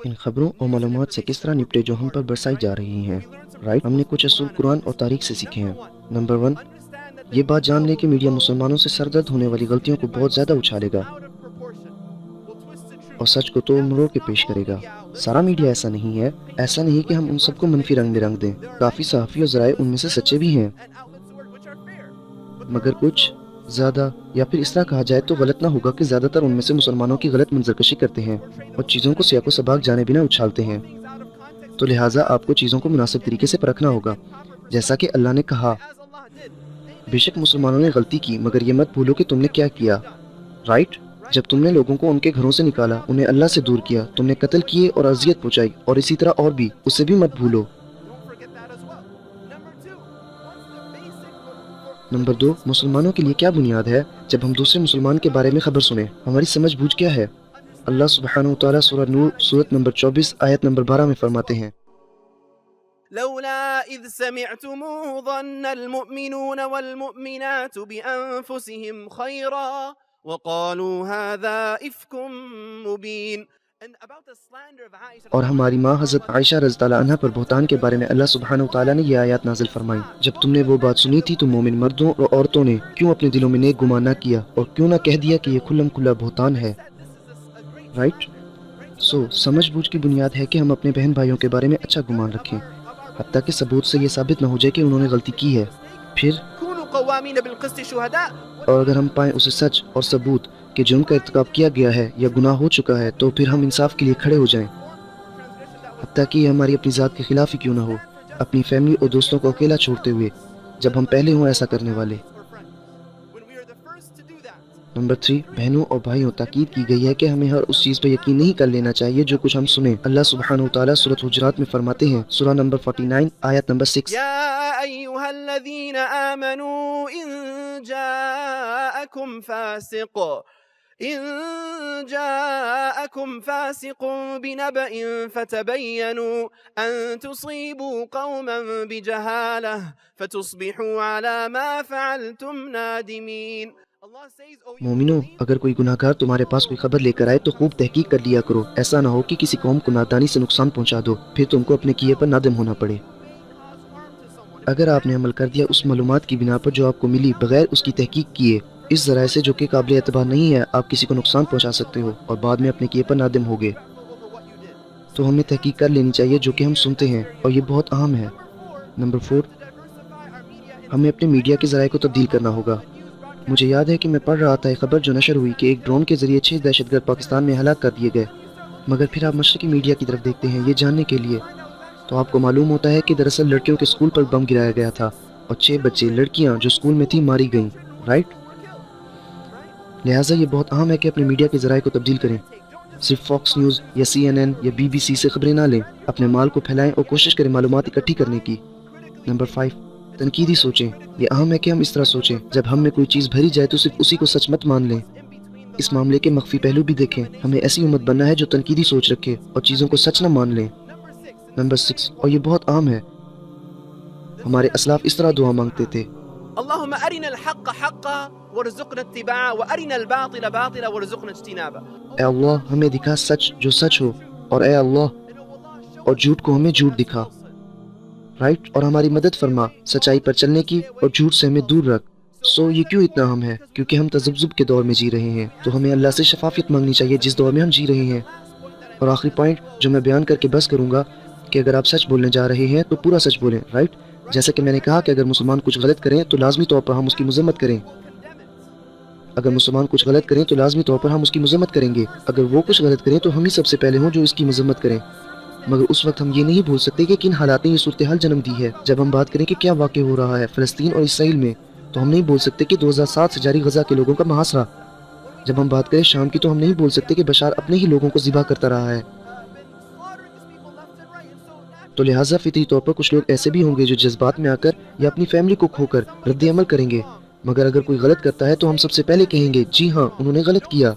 ان خبروں اور معلومات سے کس طرح نپٹے جو ہم پر برسائی جا رہی ہیں؟ رائٹ، ہم نے کچھ اصول قرآن اور تاریخ سے سیکھے ہیں۔ نمبر 1، یہ بات جان لیں کہ میڈیا مسلمانوں سے سردرد ہونے والی غلطیوں کو بہت زیادہ اچھالے گا اور سچ کو توڑ مروڑ کے پیش کرے گا۔ سارا میڈیا ایسا نہیں ہے، ایسا نہیں کہ ہم ان سب کو منفی رنگ میں رنگ دیں۔ کافی صحافی اور ذرائع ان میں سے سچے بھی ہیں، مگر کچھ زیادہ، یا پھر اس طرح کہا جائے تو غلط نہ ہوگا کہ زیادہ تر ان میں سے مسلمانوں کی غلط منظرکشی کرتے ہیں اور چیزوں کو سیاق و سباق جانے بنا اچھالتے ہیں۔ تو لہٰذا آپ کو چیزوں کو مناسب طریقے سے پرکھنا ہوگا، جیسا کہ اللہ نے کہا، بے شک مسلمانوں نے غلطی کی مگر یہ مت بھولو کہ تم نے کیا کیا۔ رائٹ، جب تم نے لوگوں کو ان کے گھروں سے نکالا، انہیں اللہ سے دور کیا، تم نے قتل کیے اور اذیت پہنچائی، اور اسی طرح اور بھی، اسے بھی مت بھولو۔ نمبر 2، مسلمانوں کے لیے کیا بنیاد ہے جب ہم دوسرے مسلمان کے بارے میں خبر سنیں؟ ہماری سمجھ بوجھ کیا ہے؟ اللہ سبحانہ وتعالیٰ سورہ نور سورت نمبر 24 آیت نمبر 12 میں فرماتے ہیں، لولا اذ سمعتموه ظن المؤمنون والمؤمنات بانفسهم خيرا وقالوا هذا افك مبين۔ اور ہماری ماں حضرت عائشہ رضی اللہ عنہ پر بہتان کے بارے میں اللہ سبحانہ وتعالیٰ نے یہ آیات نازل فرمائی، جب تم نے وہ بات سنی تھی تو مومن مردوں اور عورتوں نے کیوں اپنے دلوں میں نیک گمان نہ کیا اور کیوں نہ کہہ دیا کہ یہ کھلم کھلا بہتان ہے۔ رائٹ، سمجھ بوجھ کی بنیاد ہے کہ ہم اپنے بہن بھائیوں کے بارے میں اچھا گمان رکھیں، حتیٰ کہ ثبوت سے یہ ثابت نہ ہو جائے کہ انہوں نے غلطی کی ہے۔ پھر اور اگر ہم پائیں اسے سچ اور ثبوت کہ جرم کا ارتکاب کیا گیا ہے یا گناہ ہو چکا ہے، تو پھر ہم انصاف کے لیے کھڑے ہو جائیں، حتیٰ کہ یہ ہماری اپنی ذات کے خلاف ہی کیوں نہ ہو، اپنی فیملی اور دوستوں کو اکیلا چھوڑتے ہوئے، جب ہم پہلے ہوں ایسا کرنے والے۔ نمبر 3، بہنوں اور بھائیوں، تاکید کی گئی ہے کہ ہمیں ہر اس چیز پر یقین نہیں کر لینا چاہیے جو کچھ ہم سنیں۔ اللہ سبحانہ وتعالیٰ سورۃ حجرات میں فرماتے ہیں، سورہ نمبر 49 آیت نمبر 6، یا ایھا الذین آمنوا إن جاءكم فاسق بنبأ فتبينوا أن تصيبوا قوما بجهالة فتصبحوا على ما فعلتم نادمين۔ مومنو، اگر کوئی گناہ گار تمہارے پاس کوئی خبر لے کر آئے تو خوب تحقیق کر لیا کرو، ایسا نہ ہو کہ کسی قوم کو نادانی سے نقصان پہنچا دو، پھر تم کو اپنے کیے پر نادم ہونا پڑے۔ اگر آپ نے عمل کر دیا اس معلومات کی بنا پر جو آپ کو ملی بغیر اس کی تحقیق کیے، اس ذرائع سے جو کہ قابل اعتبار نہیں ہے، آپ کسی کو نقصان پہنچا سکتے ہو اور بعد میں اپنے کیے پر نادم ہوگے، تو ہمیں تحقیق کر لینی چاہیے جو کہ ہم سنتے ہیں، اور یہ بہت اہم ہے۔ نمبر 4، ہمیں اپنے میڈیا کے ذرائع کو تبدیل کرنا ہوگا۔ مجھے یاد ہے کہ میں پڑھ رہا تھا ایک خبر جو نشر ہوئی کہ ایک ڈرون کے ذریعے 6 دہشت گرد پاکستان میں ہلاک کر دیے گئے، مگر پھر آپ مشرقی میڈیا کی طرف دیکھتے ہیں یہ جاننے کے لیے، تو آپ کو معلوم ہوتا ہے کہ دراصل لڑکیوں کے اسکول پر بم گرایا گیا تھا اور 6 بچے لڑکیاں جو اسکول میں تھیں ماری گئیں۔ رائٹ، لہٰذا یہ بہت اہم ہے کہ اپنے میڈیا کے ذرائع کو تبدیل کریں، صرف فاکس نیوز یا CNN یا BBC سے خبریں نہ لیں، اپنے مال کو پھیلائیں اور کوشش کریں معلومات اکٹھی کرنے کی۔ نمبر 5، تنقیدی سوچیں۔ یہ اہم ہے کہ ہم اس طرح سوچیں، جب ہم میں کوئی چیز بھری جائے تو صرف اسی کو سچ مت مان لیں، اس معاملے کے مخفی پہلو بھی دیکھیں۔ ہمیں ایسی امت بننا ہے جو تنقیدی سوچ رکھے اور چیزوں کو سچ نہ مان لیں۔ نمبر 6، اور یہ بہت اہم ہے، ہمارے اسلاف اس طرح دعا مانگتے تھے، اللهم أرنا الحق حقا وارزقنا اتباعه وأرنا الباطل باطلا وارزقنا اجتنابه۔ اے اللہ ہمیں دکھا سچ جو سچ ہو، اور اے اللہ اور جھوٹ کو ہمیں جھوٹ دکھا۔ رائٹ، اور ہماری مدد فرما سچائی پر چلنے کی اور جھوٹ سے ہمیں دور رکھ۔ یہ کیوں اتنا اہم ہے؟ کیونکہ ہم تذبذب کے دور میں جی رہے ہیں، تو ہمیں اللہ سے شفافیت مانگنی چاہیے جس دور میں ہم جی رہے ہیں۔ اور آخری پوائنٹ جو میں بیان کر کے بس کروں گا کہ اگر آپ سچ بولنے جا رہے ہیں تو پورا سچ بولیں۔ رائٹ، جیسا کہ میں نے کہا کہ اگر مسلمان کچھ غلط کریں تو لازمی طور پر ہم اس کی مذمت کریں، اگر مسلمان کچھ غلط کریں تو لازمی طور پر ہم اس کی مذمت کریں گے، اگر وہ کچھ غلط کریں تو ہم ہی سب سے پہلے ہوں جو اس کی مذمت کریں، مگر اس وقت ہم یہ نہیں بھول سکتے کہ کن حالات نے یہ صورتحال جنم دی ہے۔ جب ہم بات کریں کہ کیا واقع ہو رہا ہے فلسطین اور اسرائیل میں، تو ہم نہیں بول سکتے کہ 2007 سے جاری غزہ کے لوگوں کا محاصرہ۔ جب ہم بات کریں شام کی تو ہم نہیں بول سکتے کہ بشار اپنے ہی لوگوں کو ذبح کرتا رہا ہے۔ تو لہٰذا فطری طور پر کچھ لوگ ایسے بھی ہوں گے جو جذبات میں آ کر یا اپنی فیملی کو کھو کر رد عمل کریں گے، مگر اگر کوئی غلط کرتا ہے تو ہم سب سے پہلے کہیں گے جی ہاں انہوں نے غلط کیا،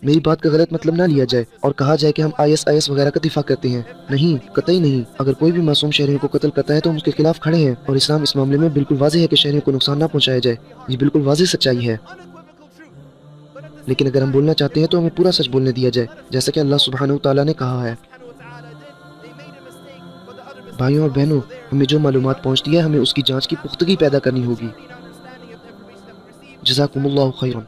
میری بات کا غلط مطلب نہ لیا جائے اور کہا جائے کہ ہم IS وغیرہ کا دفاع کرتے ہیں، نہیں، قطعی نہیں۔ اگر کوئی بھی معصوم شہریوں کو قتل کرتا ہے تو ہم اس کے خلاف کھڑے ہیں، اور اسلام اس معاملے میں بالکل واضح ہے کہ شہریوں کو نقصان نہ پہنچایا جائے، یہ بالکل واضح سچائی ہے۔ لیکن اگر ہم بولنا چاہتے ہیں تو ہمیں پورا سچ بولنے دیا جائے، جیسا کہ اللہ سبحانہ وتعالیٰ نے کہا ہے۔ بھائیوں اور بہنوں، ہمیں جو معلومات پہنچتی ہے ہمیں اس کی جانچ کی پختگی پیدا کرنی ہوگی۔ جزاکم اللہ خیرا۔